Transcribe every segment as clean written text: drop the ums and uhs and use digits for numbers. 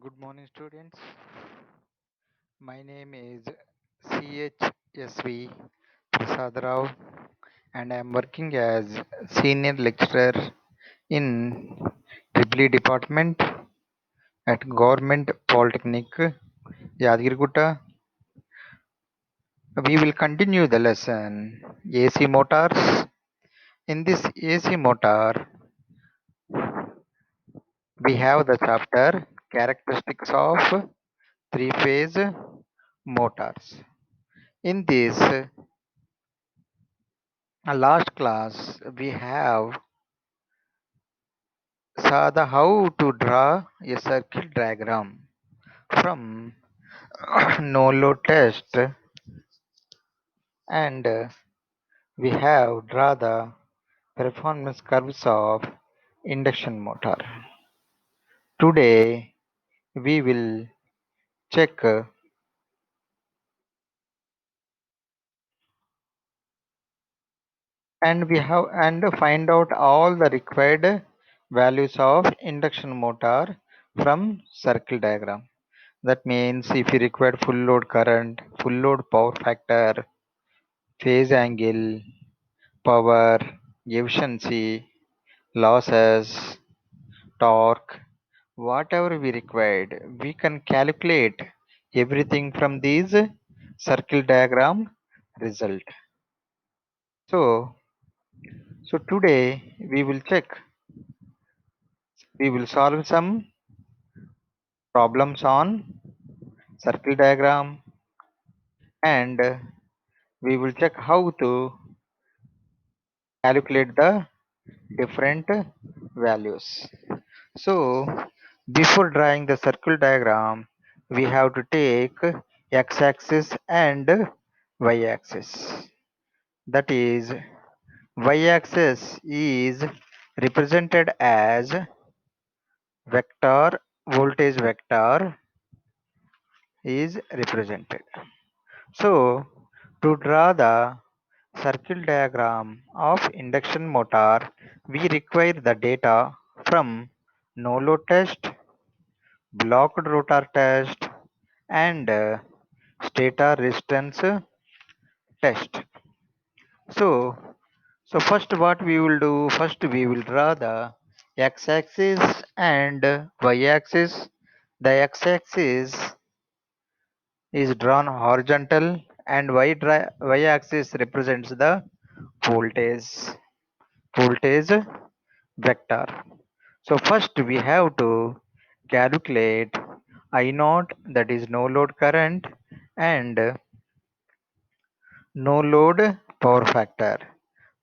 Good morning, students. My name is CHSV Prasad Rao, and I am working as senior lecturer in Triple E department at Government Polytechnic, Yadgirgutta. We will continue the lesson AC motors. In this AC motor, we have the chapter characteristics of three-phase motors. In this last class, we have saw the how to draw a circuit diagram from no load test, and we have draw the performance curves of induction motor. Today we will check and we have and find out all the required values of induction motor from circle diagram. That means if you require full load current, full load power factor, phase angle, power, efficiency, losses, torque, whatever we required, we can calculate everything from these circle diagram result. So, so today we will solve some problems on circle diagram, and we will check how to calculate the different values. So before drawing the circle diagram, we have to take x-axis and y-axis. That is, y-axis is represented as vector, voltage vector is represented. So to draw the circle diagram of induction motor, we require the data from no load test, blocked rotor test, and stator resistance test. So, so first what we will do, first we will draw the x-axis and y-axis. The x-axis is drawn horizontal and y-axis represents the voltage, voltage vector. So first we have to calculate I naught, that is no load current, and no load power factor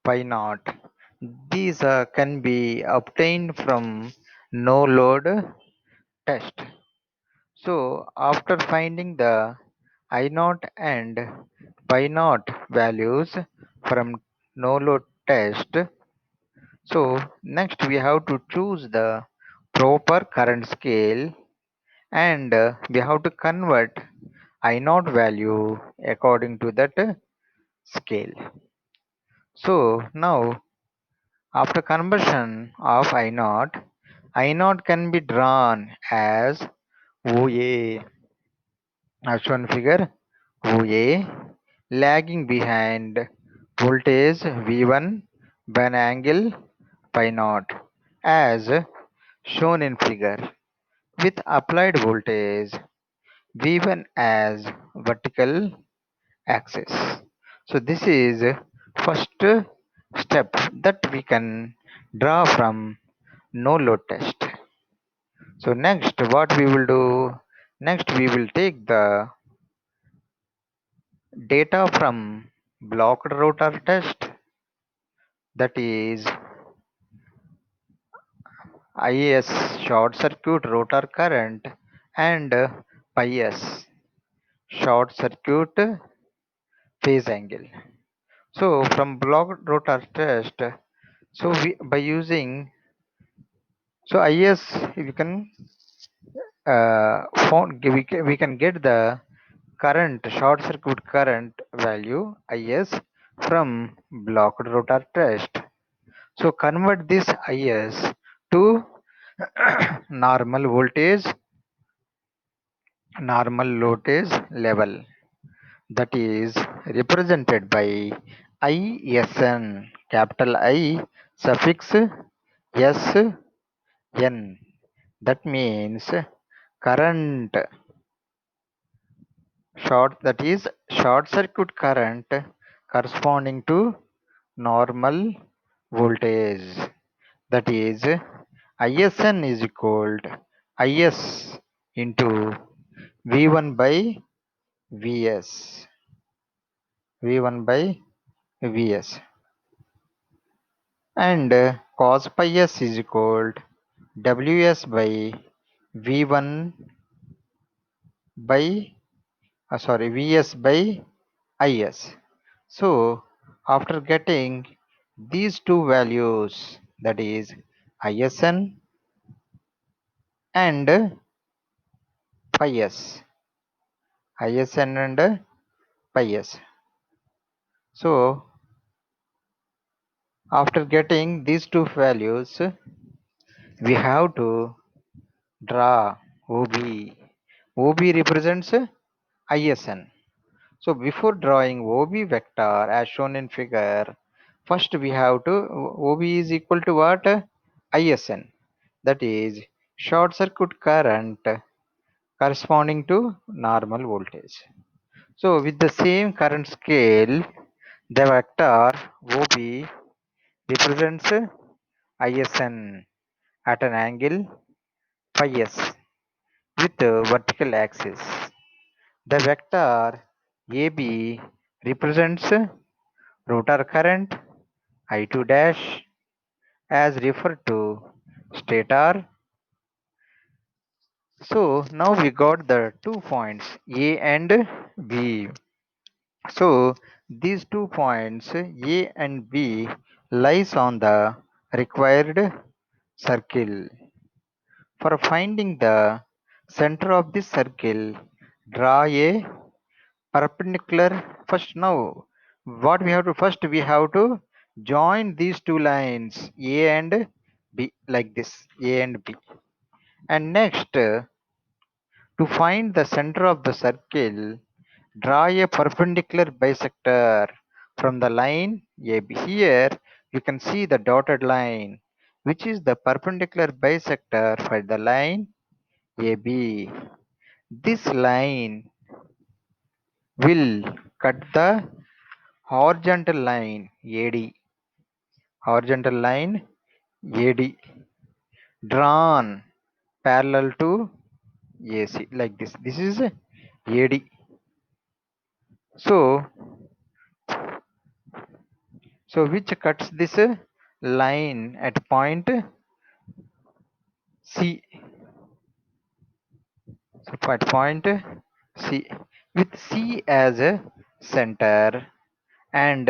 pi naught. These can be obtained from no load test. So after finding the I naught and pi naught values from no load test, so next we have to choose the proper current scale, and we have to convert I naught value according to that scale. So now after conversion of I naught can be drawn as OA, as shown figure OA, lagging behind voltage V1 by an angle pi naught, as shown in figure, with applied voltage V1 as vertical axis. So this is first step that we can draw from no load test. So next what we will do, next we will take the data from blocked rotor test, that is IS short circuit rotor current, and pi s short circuit phase angle. So from blocked rotor test, so we by using, so IS you can we can get the current, short circuit current value IS from blocked rotor test. So convert this IS to normal voltage normal voltage level, that is represented by ISN, capital I suffix SN. That means current that is short circuit current corresponding to normal voltage, that is ISN is equal to IS into V1 by Vs, V1 by Vs, and cos pi s is equal to Ws by V1 by Vs by Is. So after getting these two values, that is ISN and pi s, ISN and pi s. So after getting these two values, we have to draw OB. OB represents ISN. So before drawing OB vector as shown in figure, first we have to OB is equal to what? ISN, that is short circuit current corresponding to normal voltage. So with the same current scale, the vector OB represents ISN at an angle phi s with a vertical axis. The vector AB represents rotor current I2 dash as referred to stator. So now we got the 2 points A and B. So these 2 points A and B lies on the required circle. For finding the center of this circle, draw a perpendicular. First, now what we have to first, we have to join these two lines A and B like this, A and B. And next, to find the center of the circle, draw a perpendicular bisector from the line AB. Here you can see the dotted line, which is the perpendicular bisector for the line AB. This line will cut the horizontal line AD, horizontal line AD drawn parallel to AC like this. This is AD. So, which cuts this line at point C. So at point C, with C as a center and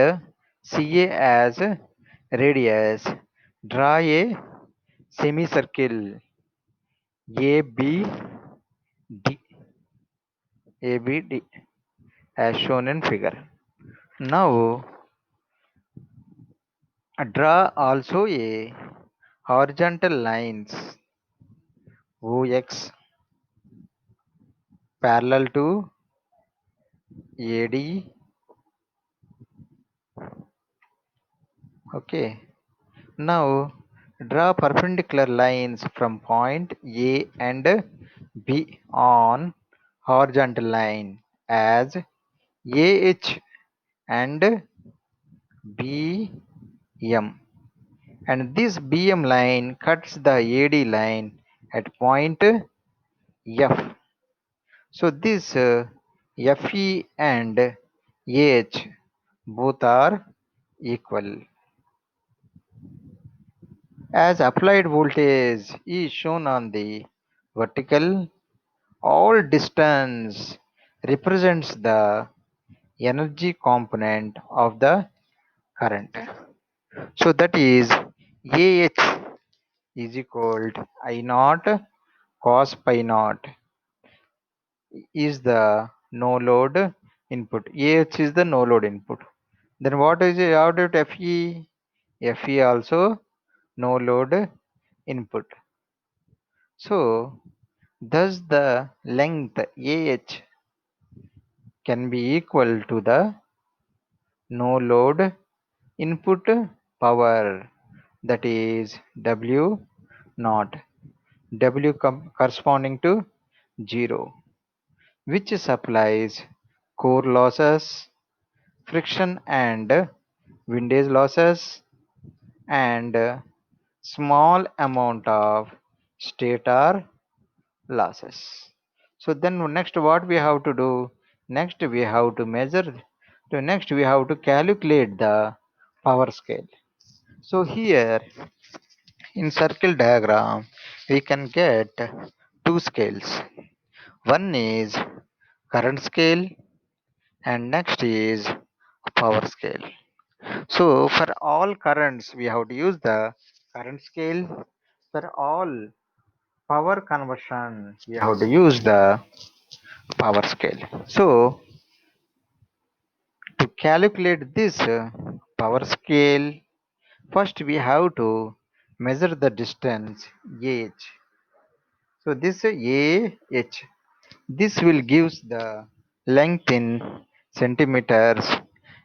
CA as a radius, draw a semicircle ABD, ABD as shown in figure. Now draw also a horizontal lines OX parallel to AD. Okay. Now draw perpendicular lines from point A and B on horizontal line as AH and BM, and this BM line cuts the AD line at point F. So this FE and AH both are equal. As applied voltage is shown on the vertical, all distance represents the energy component of the current. So that is AH is equal to I naught cos pi naught is the no load input. AH is the no load input. Then what is it out of FE? FE also no load input. So Thus, the length AH can be equal to the no load input power, that is W naught, W corresponding to 0, which supplies core losses, friction and windage losses, and small amount of stator losses. So then next what we have to do? Next we have to measure. So next we have to calculate the power scale. So here in circle diagram we can get two scales. One is current scale and next is power scale. So for all currents we have to use the current scale. For all power conversion we have to use the power scale. So to calculate this power scale, first we have to measure the distance h. So this ah, this will gives the length in centimeters,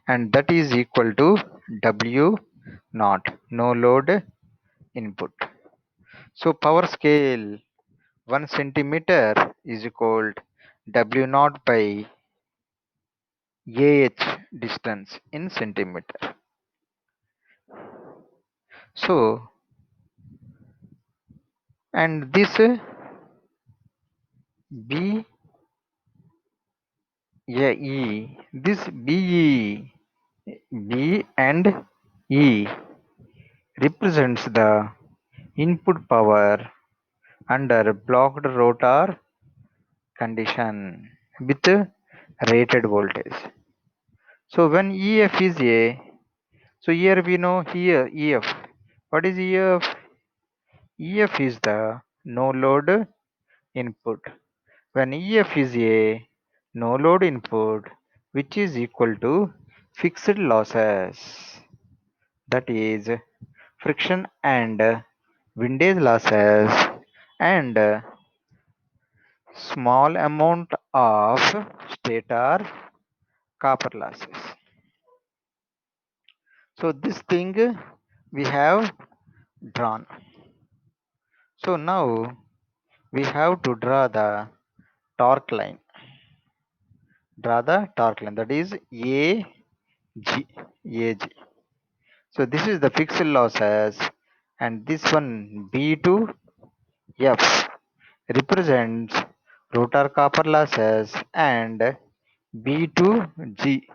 and that is equal to W naught, no load input. So power scale 1 centimeter is equal W naught by AH distance in centimeter. So and this B A E, this B and E represents the input power under blocked rotor condition with rated voltage. So when EF is A, so here we know here EF. What is EF? EF is the no load input. When EF is a no load input, which is equal to fixed losses, that is friction and windage losses, and small amount of stator copper losses. So this thing we have drawn. So now we have to draw the torque line. Draw the torque line, that is AG. AG. So this is the fixed losses, and this one B to F represents rotor copper losses, and B to G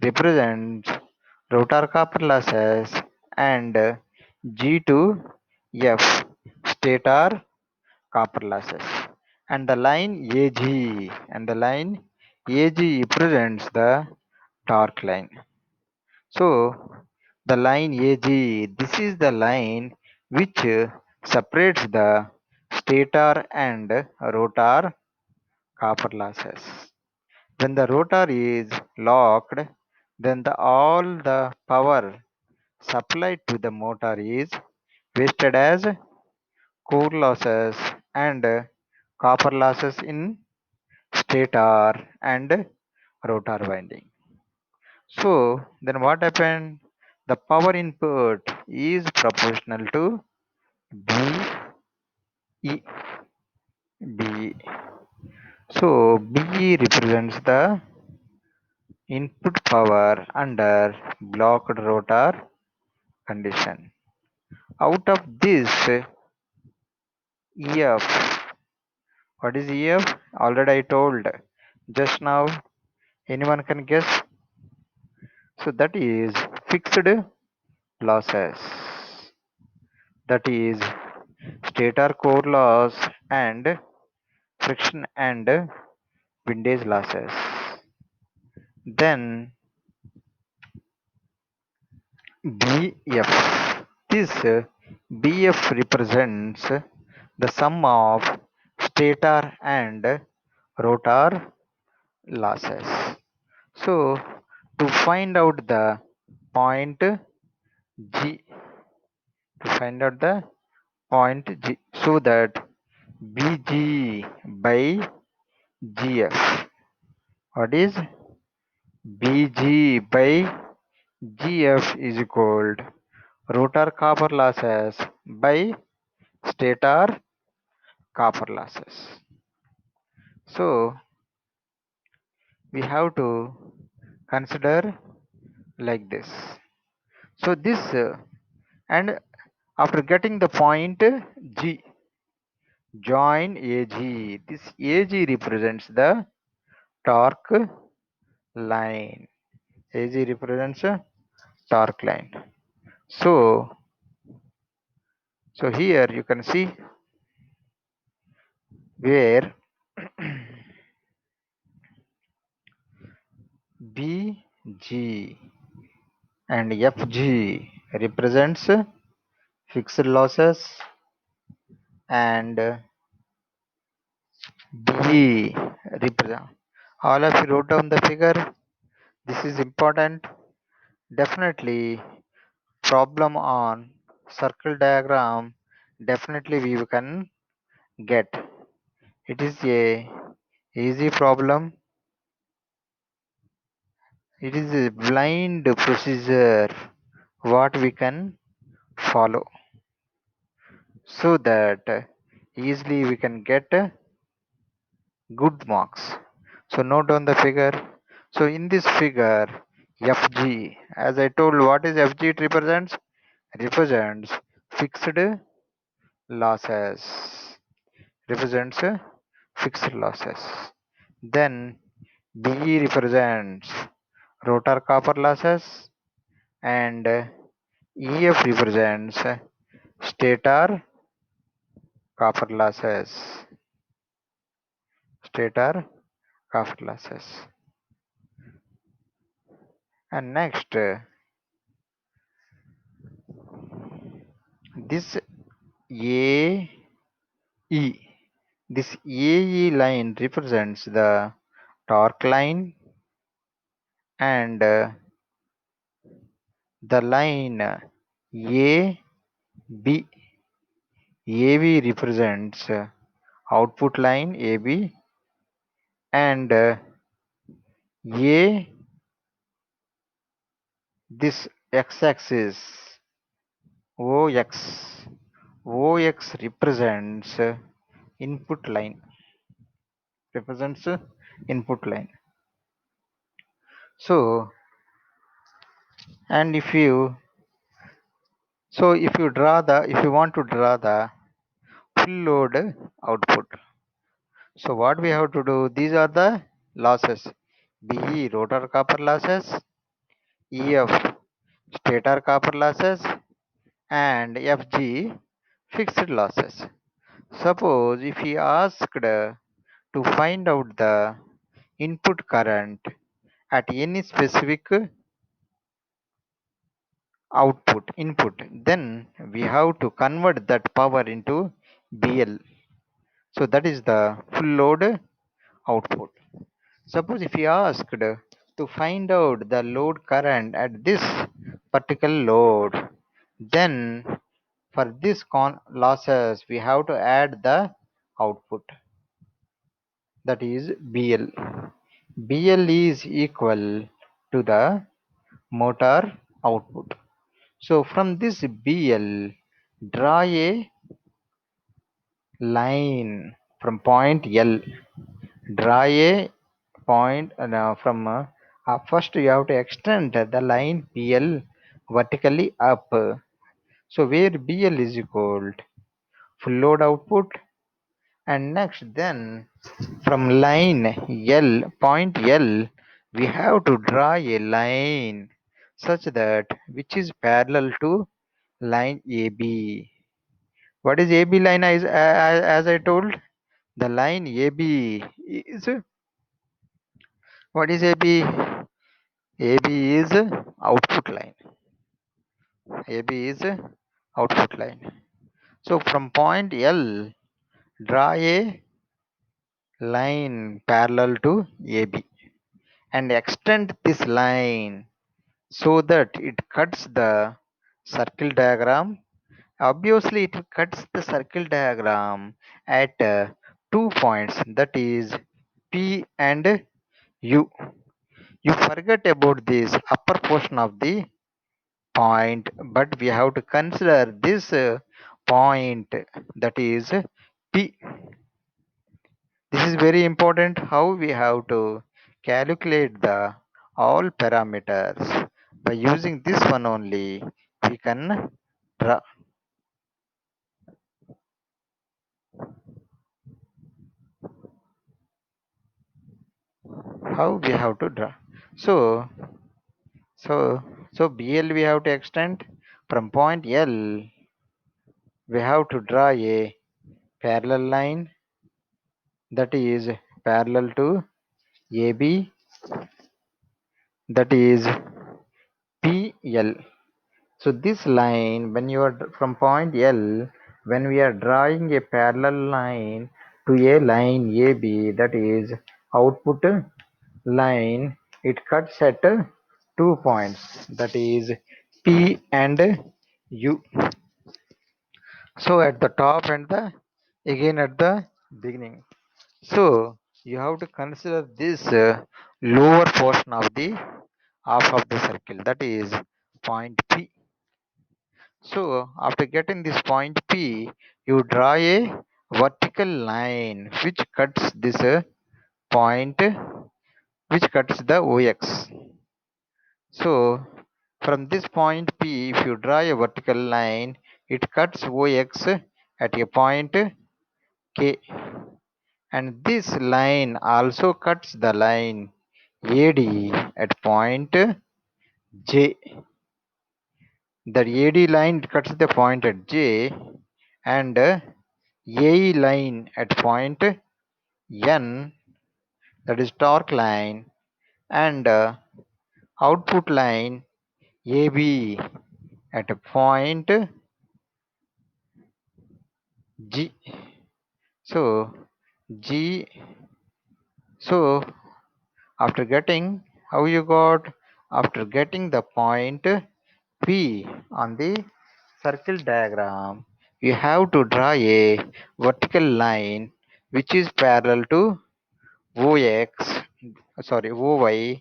represents rotor copper losses, and G to F stator copper losses. And the line AG represents the torque line. So the line AG, this is the line which separates the stator and rotor copper losses. When the rotor is locked, then all the power supplied to the motor is wasted as core losses and copper losses in stator and rotor winding. So then what happened? The power input is proportional to BE. BE. So BE represents the input power under blocked rotor condition. Out of this EF, what is EF? Already I told just now. Anyone can guess? So that is fixed losses. That is stator core loss and friction and windage losses. Then BF. This BF represents the sum of stator and rotor losses. So to find out the point G, to find out the point G, so that BG by GF. What is BG by GF is equal rotor copper losses by stator copper losses. So we have to consider like this. So this and after getting the point G, join AG. This AG represents the torque line. AG represents a torque line. So here you can see where BG and FG represents fixed losses and B represent. All of you wrote down the figure. This is important. Definitely problem on circle diagram. Definitely we can get. It is a easy problem. It is a blind procedure what we can follow so that easily we can get good marks. So note down the figure. So in this figure, FG, as I told, what is FG? It represents fixed losses. Represents fixed losses. Then BE represents rotor copper losses and EF represents stator copper losses. Stator copper losses. And next, this AE, this AE line represents the torque line and the line AB, AB represents output line AB and A, this x-axis OX, OX represents input line, represents input line. So, and if you want to draw the full load output. So what we have to do, these are the losses. BE rotor copper losses, EF stator copper losses and FG fixed losses. Suppose if he asked to find out the input current at any specific input, then we have to convert that power into BL. So that is the full load output. Suppose if we asked to find out the load current at this particular load, then for this losses we have to add the output, that is BL. BL is equal to the motor output. So from this BL, draw a line from point L. Draw a point from first you have to extend the line BL vertically up. So where BL is equal to full load output, and next then from line L, point L, we have to draw a line such that which is parallel to line AB. What is AB line? As I told, the line AB is, what is AB? AB is output line. AB is output line. So from point L, draw a line parallel to AB and extend this line so that it cuts the circle diagram Obviously, it cuts the circle diagram at 2 points, that is P and U. You forget about this upper portion of the point, but we have to consider this point, that is P. This is very important how we have to calculate the all parameters. By using this one only, we can draw how we have to draw. So, so, so BL we have to extend from point L. We have to draw a parallel line, that is parallel to AB, that is PL. So this line, when you are from point L, when we are drawing a parallel line to a line AB, that is output line, it cuts at 2 points, that is P and U. So at the top and the again at the beginning. So you have to consider this lower portion of the half of the circle, that is point P. So after getting this point P, you draw a vertical line which cuts this point, which cuts the OX. So from this point P, if you draw a vertical line, it cuts OX at a point K. And this line also cuts the line AD at point J. The AD line cuts the point at J, and AE line at point N, that is torque line, and output line AB at a point G. So G. So after getting how you got, after getting the point P on the circle diagram, you have to draw a vertical line which is parallel to OX, sorry, OY,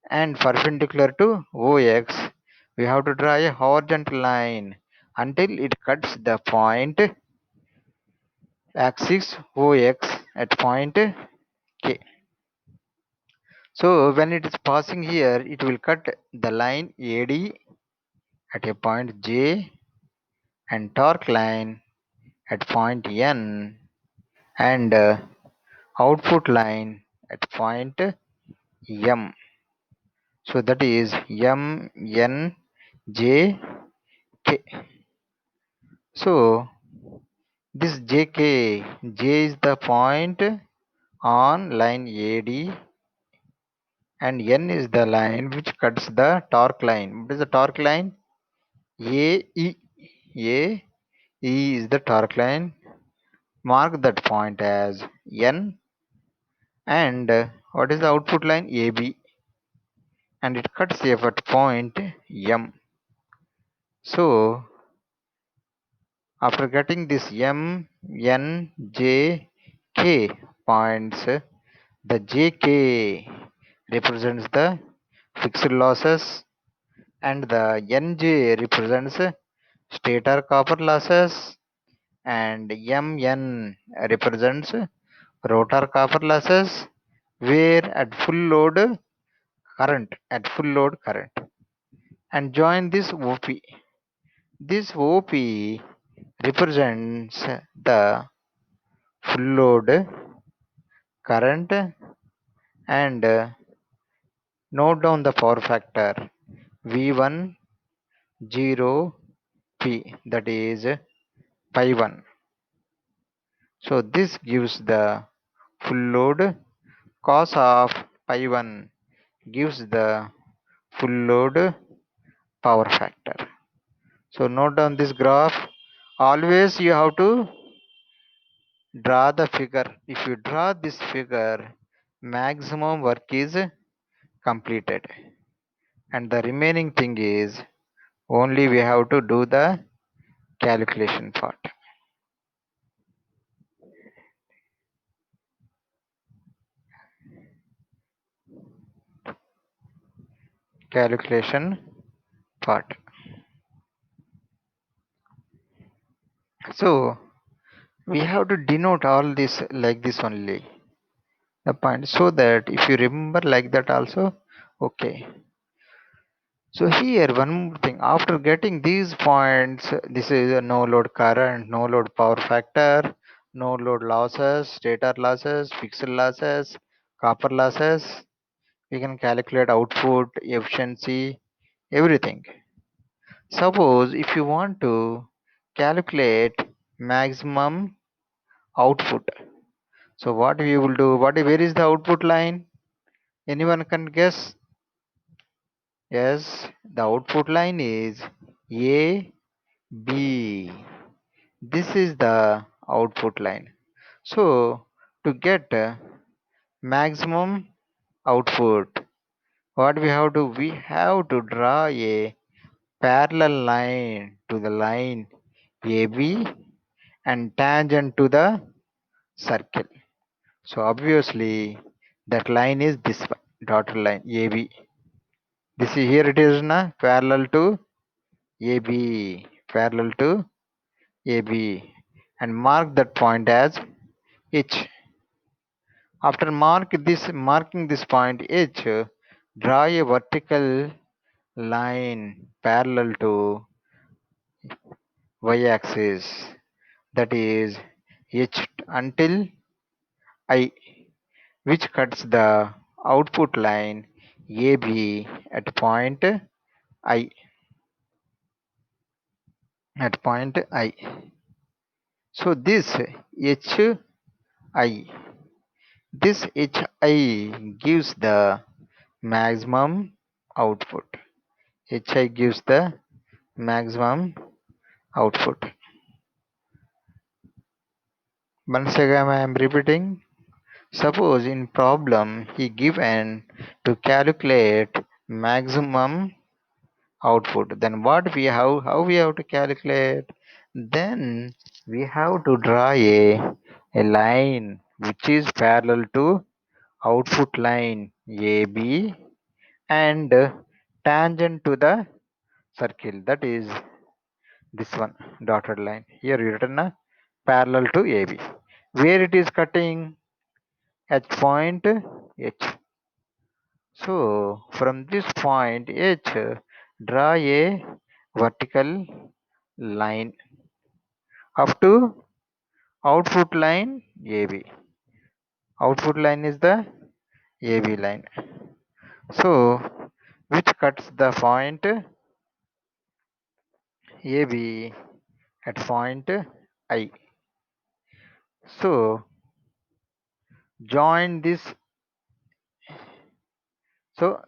and perpendicular to OX. We have to draw a horizontal line until it cuts the point axis OX at point K. So when it is passing here, it will cut the line AD at a point J and torque line at point N, and output line at point M. So that is M, N, J, K. So this JK, J is the point on line AD, and N is the line which cuts the torque line. What is the torque line? AE. AE is the torque line. Mark that point as N, and what is the output line? AB, and it cuts F at point M. So after getting this M, N, J, K points, the JK represents the fixed losses, and the NJ represents stator copper losses, and MN represents rotor copper losses, where at full load current, and join this OP. This OP represents the full load current, and note down the power factor V1 0 P, that is pi 1. So this gives the full load. Cos of pi 1 gives the full load power factor. So note down this graph. Always you have to draw the figure. If you draw this figure, maximum work is completed, and the remaining thing is only we have to do the calculation part. Calculation part. So we have to denote all this like this only. The point, so that if you remember like that also, okay. So here one more thing. After getting these points, this is a no load current, no load power factor, no load losses, stator losses, fixed losses, copper losses. We can calculate output, efficiency, everything. Suppose if you want to calculate maximum output, so what we will do? Where is the output line? Anyone can guess? Yes, the output line is A B. This is the output line. So to get maximum output, what we have to? We have to draw a parallel line to the line AB and tangent to the circle. So obviously that line is this one, dotted line AB. This is here it is na parallel to AB, parallel to AB, and mark that point as H. After marking this point H, draw a vertical line parallel to y-axis, that is H until I, which cuts the output line AB at point I. At point I. So this HI, this HI gives the maximum output. HI gives the maximum output. Once again I am repeating. Suppose in problem he given to calculate maximum output, then what we have, how we have to calculate? Then we have to draw a line which is parallel to output line AB and tangent to the circle, that is this one, dotted line. Here written parallel to AB. Where it is cutting? At point H. So from this point H, draw a vertical line up to output line AB. Output line is the AB line. So which cuts the point AB at point I. So join this. So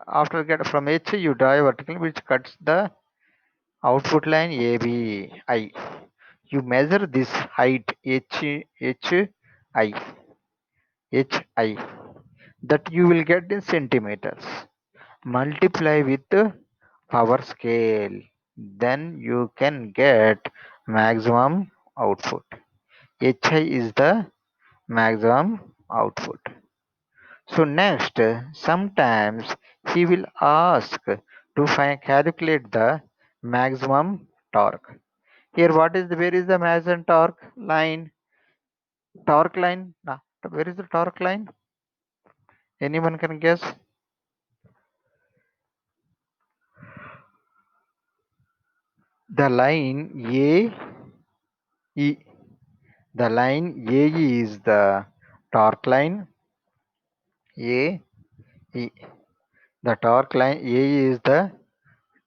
after get from H, you draw a vertical which cuts the output line ABI. You measure this height HI that you will get in centimeters. Multiply with the power scale. Then you can get maximum output. HI is the maximum output. So next, sometimes he will ask to calculate the maximum torque. Here, where is the maximum torque line? Torque line. Where is the torque line? Anyone can guess? The line A E. The line AE is the torque line. A E. The torque line AE is the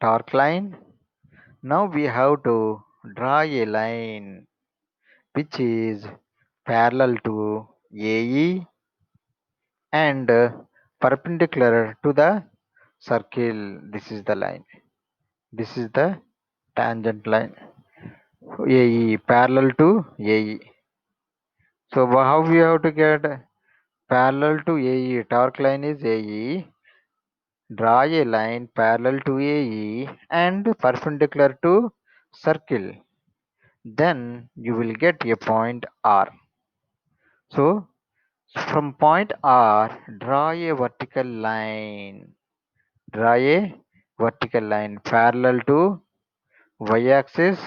torque line. Now we have to draw a line which is parallel to AE and perpendicular to the circle. This is the line. This is the tangent line. AE parallel to AE. So how we have to get parallel to AE? Torque line is AE. Draw a line parallel to AE and perpendicular to circle. then you will get a point R. So from point R, draw a vertical line. Draw a vertical line parallel to y-axis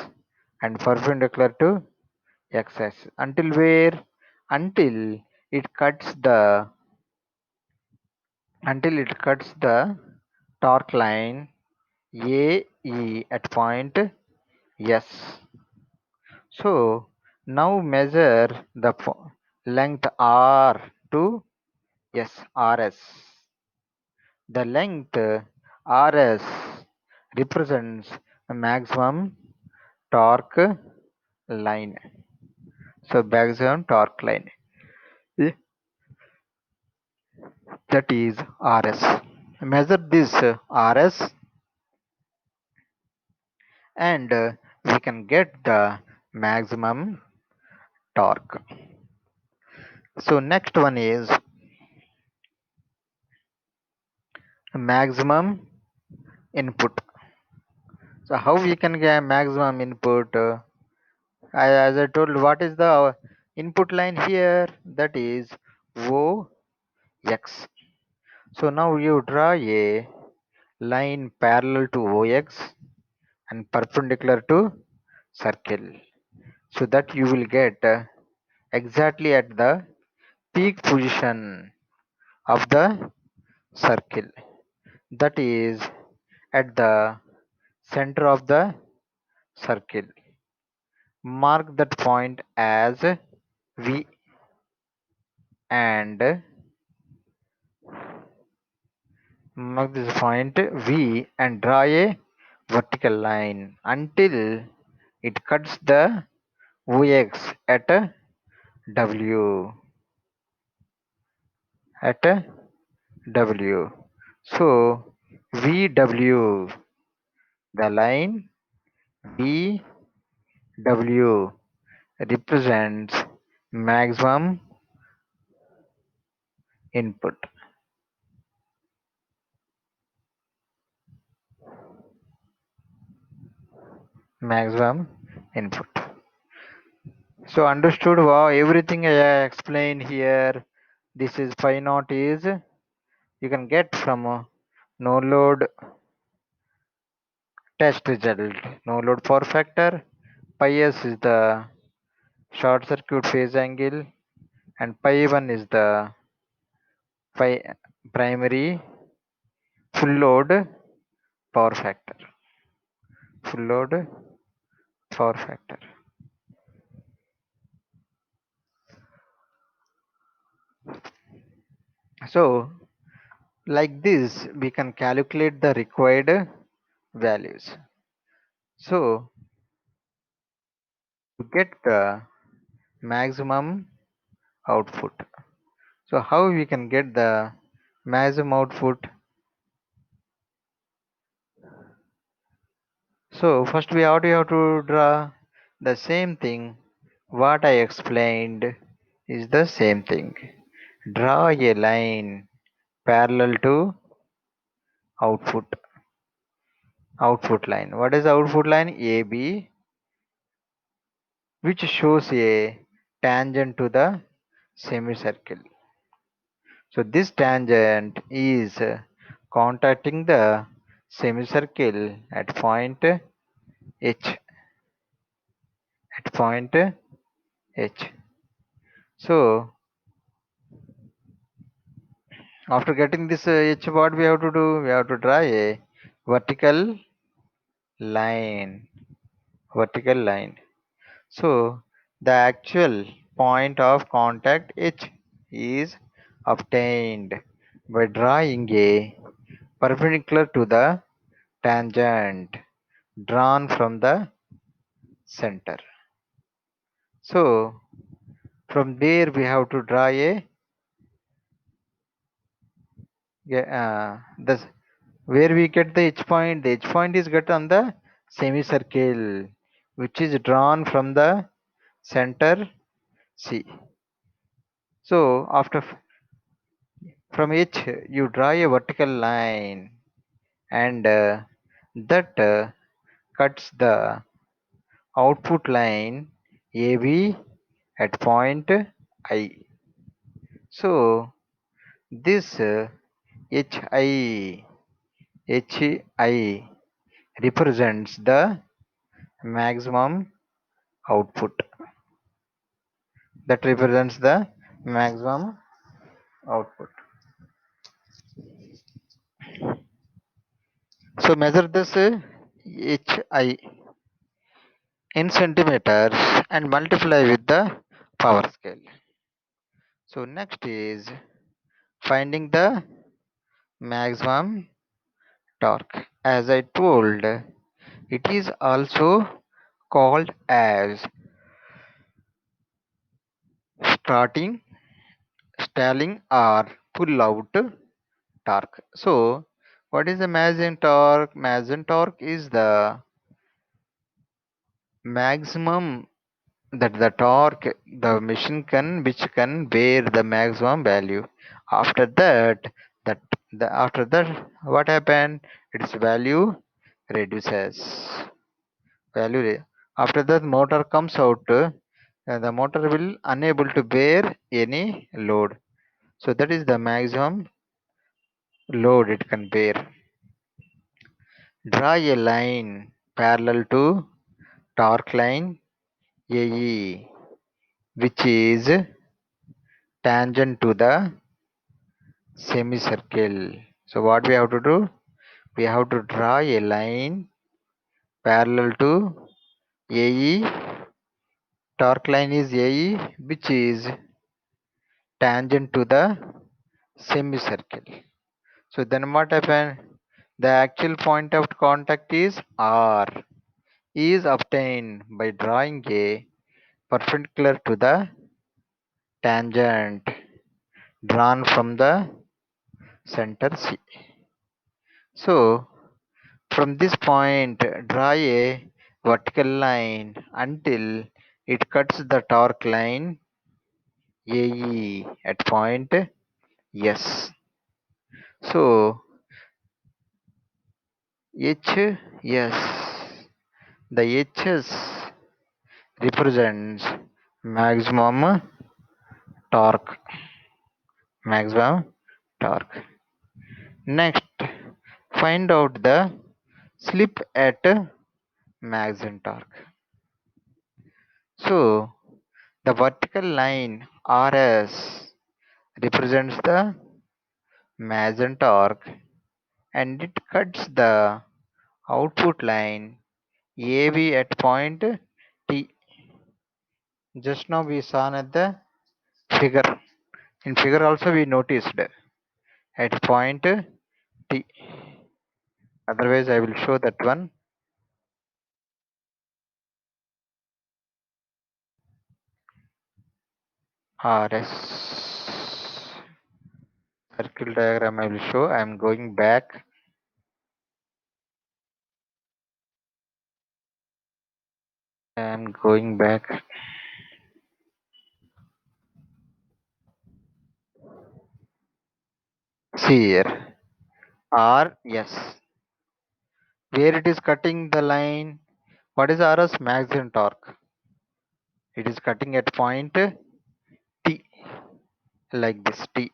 and perpendicular to x-axis. Until where? Until it cuts the torque line AE at point S. So now measure the length R to SRS. The length RS represents a maximum torque line. So maximum torque line, eh, that is RS. Measure this RS and we can get the maximum torque. So next one is maximum input. So how we can get maximum input? As I told, what is the input line here? That is OX. So now you draw a line parallel to OX and perpendicular to circle, so that you will get exactly at the peak position of the circle, that is at the center of the circle. Mark that point as V and mark this point V and draw a vertical line until it cuts the OX at W. At W. So VW, the line VW represents maximum input. Maximum input. So understood? Wow, everything I explained here. This is phi naught is you can get from no load test result. No load power factor. Pi s is the short circuit phase angle, and pi 1 is the pi primary full load power factor. Full load power factor. So like this we can calculate the required values. So to get the maximum output. So how we can get the maximum output? So first we have to draw the same thing. What I explained is the same thing. Draw a line parallel to output. Output line. What is the output line? AB, which shows a tangent to the semicircle. So this tangent is contacting the semicircle at point H. At point H. So after getting this H, what we have to do? We have to draw a vertical line. Vertical line. So the actual point of contact H is obtained by drawing a perpendicular to the tangent drawn from the center. So from there we have to draw a the where we get the H point. The H point is get on the semicircle, which is drawn from the center C. So after from H you draw a vertical line and that cuts the output line AB at point I. So this HI represents the maximum output. That represents the maximum output. So measure this HI in centimeters and multiply with the power scale. So next is finding the maximum torque. As I told, it is also called as starting, stalling or pull out torque. So what is the maximum torque? Maximum torque is the maximum that the torque the machine can which can bear the maximum value. After that, that after that what happened, its value reduces. After that motor comes out, the motor will unable to bear any load. So that is the maximum load it can bear. Draw a line parallel to torque line AE, which is tangent to the semicircle. So what we have to do? We have to draw a line parallel to AE. Torque line is AE, which is tangent to the semicircle. So then what happened? The actual point of contact is R, is obtained by drawing a perpendicular to the tangent drawn from the center C. So from this point, draw a vertical line until it cuts the torque line AE at point S. So HS, the HS represents maximum torque, maximum torque. Next, find out the slip at maximum torque. So the vertical line RS represents the maximum torque and it cuts the output line AB at point T. Just now we saw at the figure. In figure also we noticed at point T. Otherwise I will show that one. RS circle diagram I will show. I am going back. I am going back. See here. RS. Where it is cutting the line. What is RS? Maximum torque. It is cutting at point T, like this T,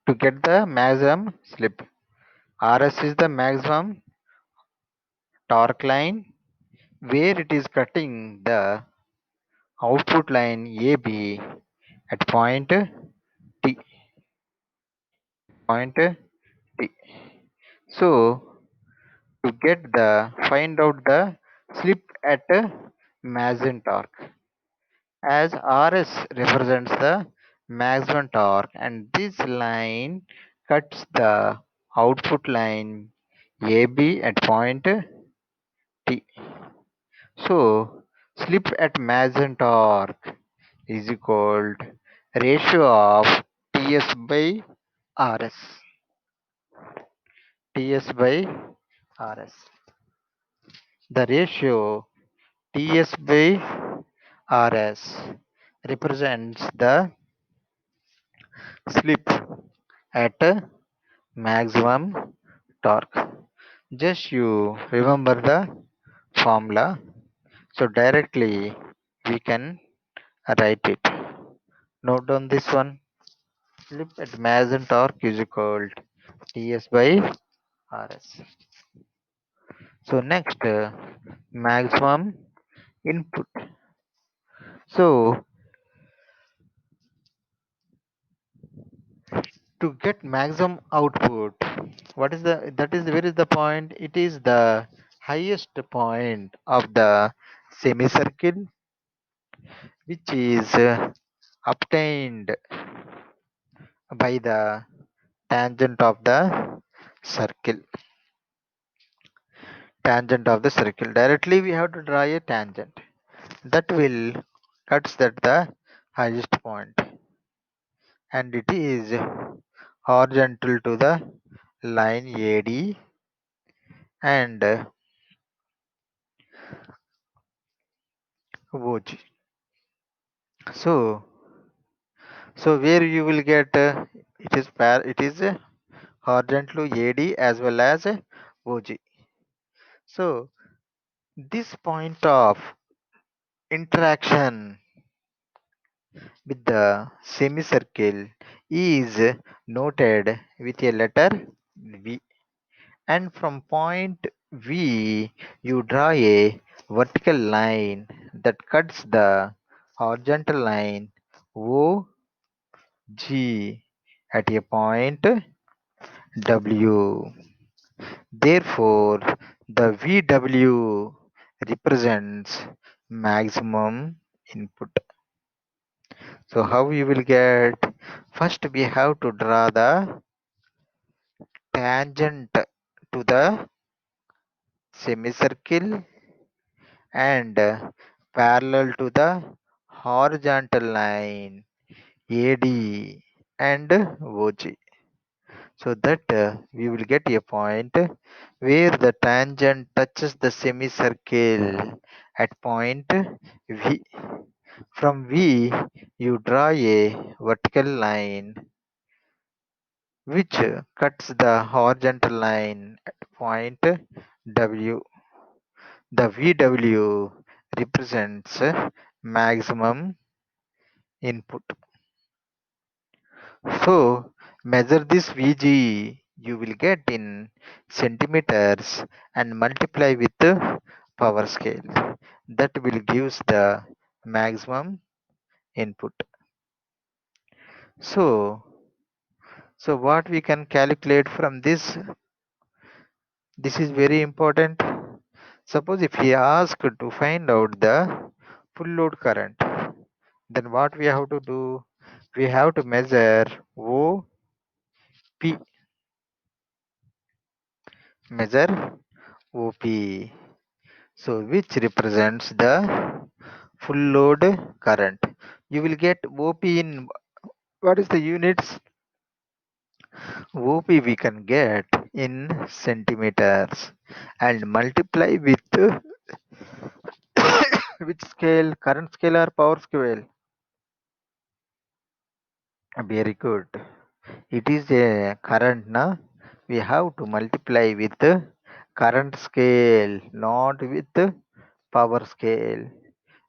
to get the maximum slip. RS is the maximum torque line where it is cutting the output line AB at point T. Point T. So to get the find out the slip at maximum torque, as RS represents the maximum torque and this line cuts the output line AB at point T. So slip at maximum torque is equal to ratio of TS by RS. TS by RS. The ratio TS by RS represents the slip at maximum torque. Just you remember the formula. So directly we can write it. Note down this one. Slip at Mason torque is equal to Ts by Rs. So next, maximum input. So to get maximum output, what is the that is where is the point? It is the highest point of the semicircle, which is obtained by the tangent of the circle. Tangent of the circle. Directly we have to draw a tangent that will cuts at the highest point, and it is horizontal to the line AD and OG. So, so where you will get it is horizontal to AD as well as OG. So this point of interaction with the semicircle is noted with a letter V. And from point V, you draw a vertical line that cuts the horizontal line OG at a point W. Therefore, the VW represents maximum input. So how you will get? First we have to draw the tangent to the semicircle and parallel to the horizontal line AD and OG. So that we will get a point where the tangent touches the semicircle at point V. From V, you draw a vertical line which cuts the horizontal line at point W. The VW represents maximum input. So measure this VG you will get in centimeters and multiply with the power scale. That will gives the maximum input. So so what we can calculate from this is very important. Suppose if he asked to find out the full load current, then what we have to do? We have to measure OP, measure OP. So which represents the full load current. You will get OP in what is the units? OP we can get in centimeters and multiply with which scale? Current scale or power scale? Very good. It is a current, na? We have to multiply with current scale, not with power scale.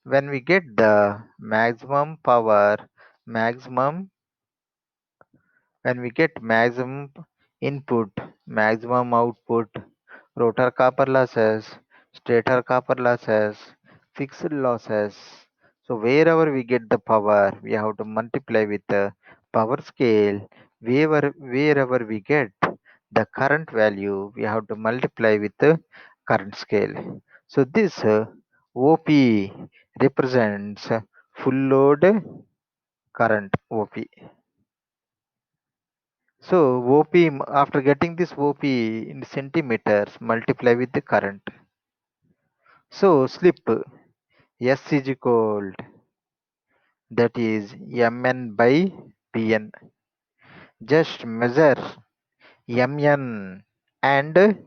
When we get the maximum power, maximum, when we get maximum input, maximum output, rotor copper losses, stator copper losses, fixed losses. So wherever we get the power, we have to multiply with the power scale. Wherever we get the current value, we have to multiply with the current scale. So this OP represents full load current OP. So OP after getting this OP in centimeters multiply with the current. So slip S is equal that is Mn by Pn. Just measure Mn and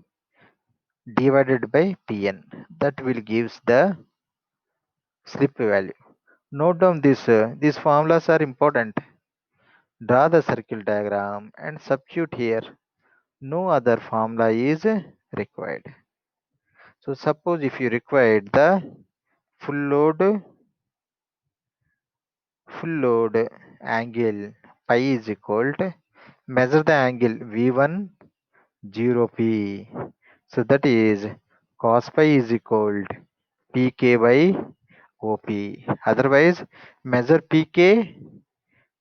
divided by Pn. That will gives the slip value. Note down this. These formulas are important. Draw the circle diagram and substitute here. No other formula is required. So suppose if you required the full load full load angle pi is equal to measure the angle V1 0p. So that is cos pi is equal to pk by op. Otherwise measure pk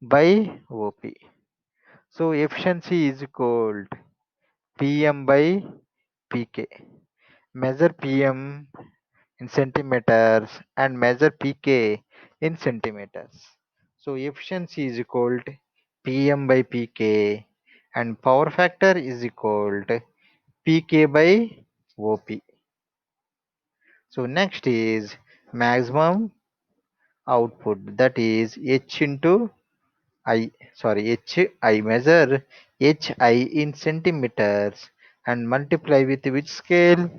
by op. So efficiency is equal to pm by pk. Measure pm in centimeters and measure pk in centimeters. So efficiency is equal to pm by pk and power factor is equal to pk by op. So next is maximum output, that is h into I, sorry, hi. Measure hi in centimeters and multiply with which scale?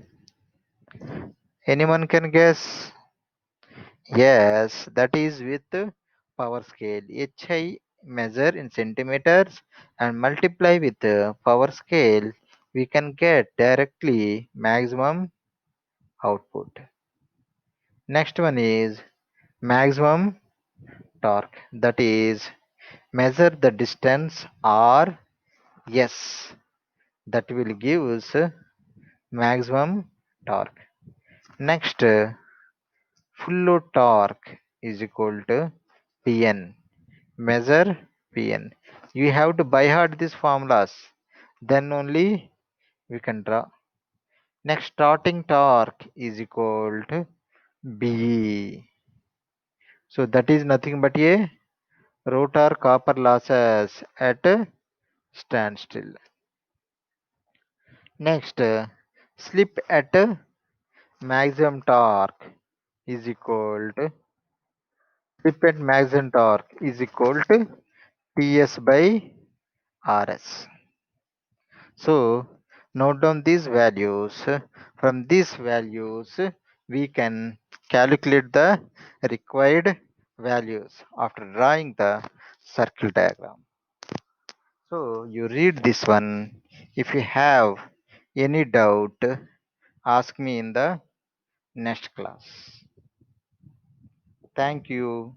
Anyone can guess? Yes, that is with power scale. Hi measure in centimeters and multiply with power scale. We can get directly maximum output. Next one is maximum torque. That is measure the distance r s. That will give us maximum torque. Next, full load torque is equal to Pn. Measure Pn. You have to by heart these formulas. Then only we can draw. Next, starting torque is equal to Be. So that is nothing but a rotor copper losses at standstill. Next, slip at maximum torque is equal to slip at maximum torque is equal to Ts by Rs. So note down these values. From these values, we can calculate the required values after drawing the circle diagram. So you read this one. If you have any doubt, ask me in the next class. Thank you.